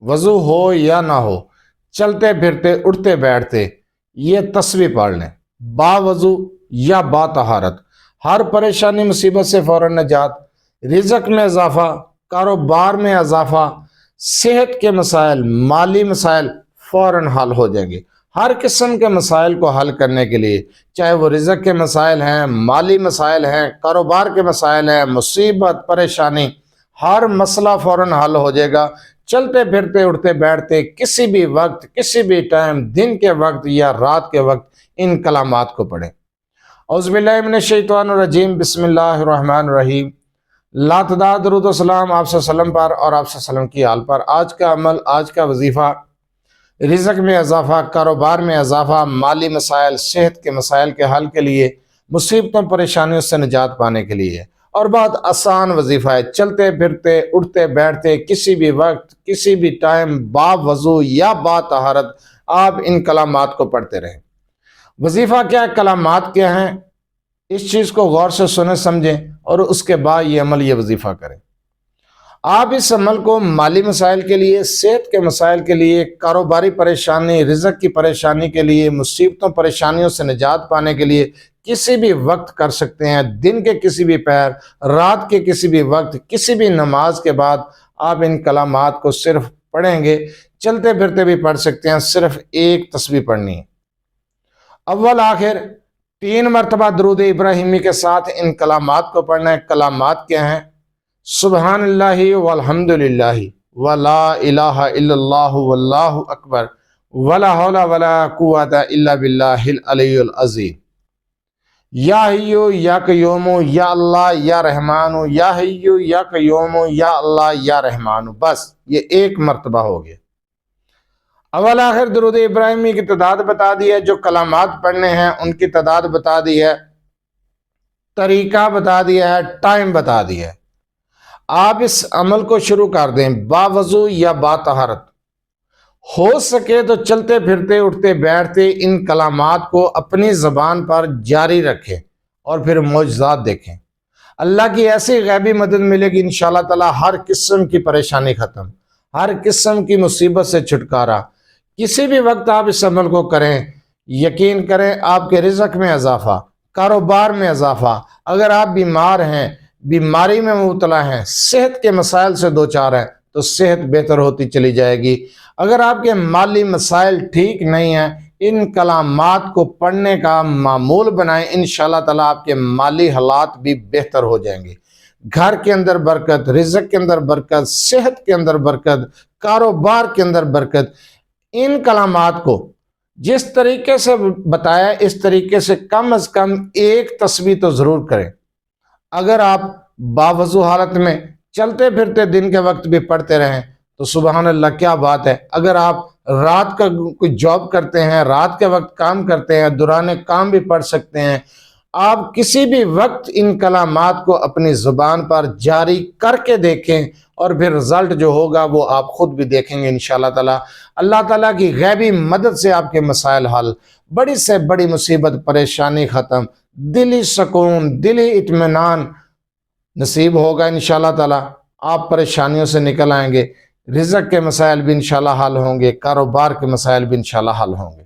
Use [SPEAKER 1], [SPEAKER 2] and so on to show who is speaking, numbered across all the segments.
[SPEAKER 1] वज़ू हो या ना हो, चलते फिरते उठते बैठते ये तस्बीह पढ़ लें, बावज़ू या बातहारत। हर परेशानी मुसीबत से फ़ौरन निजात, रिज़्क़ में इजाफ़ा, कारोबार में इजाफ़ा, सेहत के मसाइल, माली मसाइल फ़ौरन हल हो जाएंगे। हर किस्म के मसाइल को हल करने के लिए, चाहे वो रिज़्क़ के मसाइल हैं, माली मसाइल हैं, कारोबार के मसाइल हैं, मुसीबत परेशानी, हर मसला फ़ौरन हल हो जाएगा। चलते फिरते उठते बैठते किसी भी वक्त, किसी भी टाइम, दिन के वक्त या रात के वक्त इन कलामात को पढ़ें। औज़ुबिल्लाहि मिनश्शैतानिर्रजीम, बिस्मिल्लाहिर्रहमानिर्रहीम। लातदाद दरूद व सलाम आप सल्लम पर और आप सल्लम की आल पर। आज का अमल, आज का वजीफ़ा, रिज़्क़ में इजाफ़ा, कारोबार में इजाफ़ा, माली मसाइल, सेहत के मसाइल के हल के लिए, मुसीबतों परेशानियों से निजात पाने के लिए, और बहुत आसान वजीफ़ा है। चलते फिरते उठते बैठते किसी भी वक्त, किसी भी टाइम, बावज़ू या बातहारत आप इन कलामात को पढ़ते रहें। वजीफ़ा क्या है, कलामात क्या हैं, इस चीज़ को गौर से सुने समझें और उसके बाद ये अमल, ये वजीफ़ा करें। आप इस अमल को माली मसाइल के लिए, सेहत के मसाइल के लिए, कारोबारी परेशानी, रिज़्क़ की परेशानी के लिए, मुसीबतों परेशानियों से निजात पाने के लिए किसी भी वक्त कर सकते हैं। दिन के किसी भी पहर, रात के किसी भी वक्त, किसी भी नमाज के बाद आप इन कलामात को सिर्फ पढ़ेंगे। चलते फिरते भी पढ़ सकते हैं, सिर्फ एक तस्बीह पढ़नी है। अव्वल आखिर 3 मरतबा दरूद इब्राहिमी के साथ इन कलामात को पढ़ना है। कलामात क्या हैं? सुबहानल्लाहि वल्हम्दुलिल्लाहि वला इलाहा इल्लल्लाहु वल्लाहु अकबर वला हौला वला कुव्वता इल्ला बिल्लाहिल अलियुल अज़ीम। या हय्यु या कय्यूमु या अल्लाह या रहमानु, या हय्यु या कय्यूमु या अल्लाह या रहमानु। बस ये 1 मरतबा हो गया। अव्वल आखिर दरूद इब्राहिमी की तादाद बता दी है, जो कलामात पढ़ने हैं उनकी तादाद बता दी है, तरीका बता दिया है, टाइम बता दिया है। आप इस अमल को शुरू कर दें, बावज़ू या बातहारत। हो सके तो चलते फिरते उठते बैठते इन कलामात को अपनी ज़बान पर जारी रखें और फिर मौजज़ात देखें। अल्लाह की ऐसी गैबी मदद मिलेगी इंशाअल्लाह ताला। हर किस्म की परेशानी ख़त्म, हर किस्म की मुसीबत से छुटकारा। किसी भी वक्त आप इस अमल को करें, यकीन करें आपके रिज़्क़ में इजाफ़ा, कारोबार में इजाफ़ा। अगर आप बीमार हैं, बीमारी में मुबतला हैं, सेहत के मसाइल से दो चार हैं, तो सेहत बेहतर होती चली जाएगी। अगर आपके माली मसाइल ठीक नहीं हैं, इन कलामात को पढ़ने का मामूल बनाएं, इंशाअल्लाह ताला आपके माली हालात भी बेहतर हो जाएंगे। घर के अंदर बरकत, रिज़्क़ के अंदर बरकत, सेहत के अंदर बरकत, कारोबार के अंदर बरकत। इन कलामात को जिस तरीके से बताया, इस तरीके से कम अज़ कम 1 तस्बीह तो ज़रूर करें। अगर आप बावज़ू हालत में चलते फिरते दिन के वक्त भी पढ़ते रहें तो सुबहान अल्लाह, क्या बात है। अगर आप रात का कोई जॉब करते हैं, रात के वक्त काम करते हैं, दौरान काम भी पढ़ सकते हैं। आप किसी भी वक्त इन कलामात को अपनी ज़ुबान पर जारी करके देखें और फिर रिज़ल्ट जो होगा वो आप ख़ुद भी देखेंगे इंशाअल्लाह ताला। अल्लाह ताला की गैबी मदद से आपके मसाइल हल, बड़ी से बड़ी मुसीबत परेशानी ख़त्म, दिली सुकून, दिली इत्मीनान नसीब होगा इंशाअल्लाह ताला। आप परेशानियों से निकल आएंगे, रिज़्क़ के मसाइल भी इंशाअल्लाह हल होंगे, कारोबार के मसाइल भी इंशाअल्लाह हल होंगे।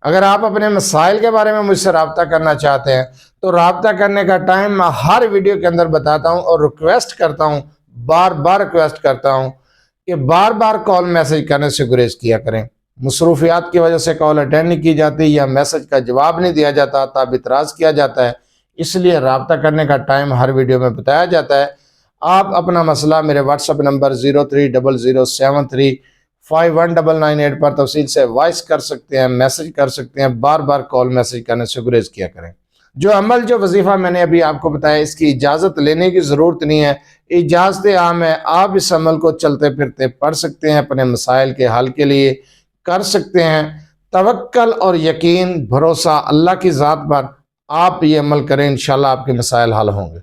[SPEAKER 1] अगर आप अपने मसाइल के बारे में मुझसे रब्ता करना चाहते हैं तो रब्ता करने का टाइम मैं हर वीडियो के अंदर बताता हूं और रिक्वेस्ट करता हूं, बार बार रिक्वेस्ट करता हूं कि बार बार कॉल मैसेज करने से गुरेज किया करें। मसरूफियात की वजह से कॉल अटेंड नहीं की जाती या मैसेज का जवाब नहीं दिया जाता, तब इतराज़ किया जाता है, इसलिए रब्ता करने का टाइम हर वीडियो में बताया जाता है। आप अपना मसला मेरे व्हाट्सएप नंबर 030073519998 पर तफसील से वॉइस कर सकते हैं, मैसेज कर सकते हैं। बार बार कॉल मैसेज करने से गुरेज किया करें। जो अमल, जो वजीफ़ा मैंने अभी आपको बताया, इसकी इजाज़त लेने की ज़रूरत नहीं है, इजाज़त आम है। आप इस अमल को चलते फिरते पढ़ सकते हैं, अपने मसाइल के हल के लिए कर सकते हैं। तवक्कल और यकीन, भरोसा अल्लाह की ज़ात पर आप ये अमल करें, इंशाअल्लाह आपके मसाइल हल होंगे।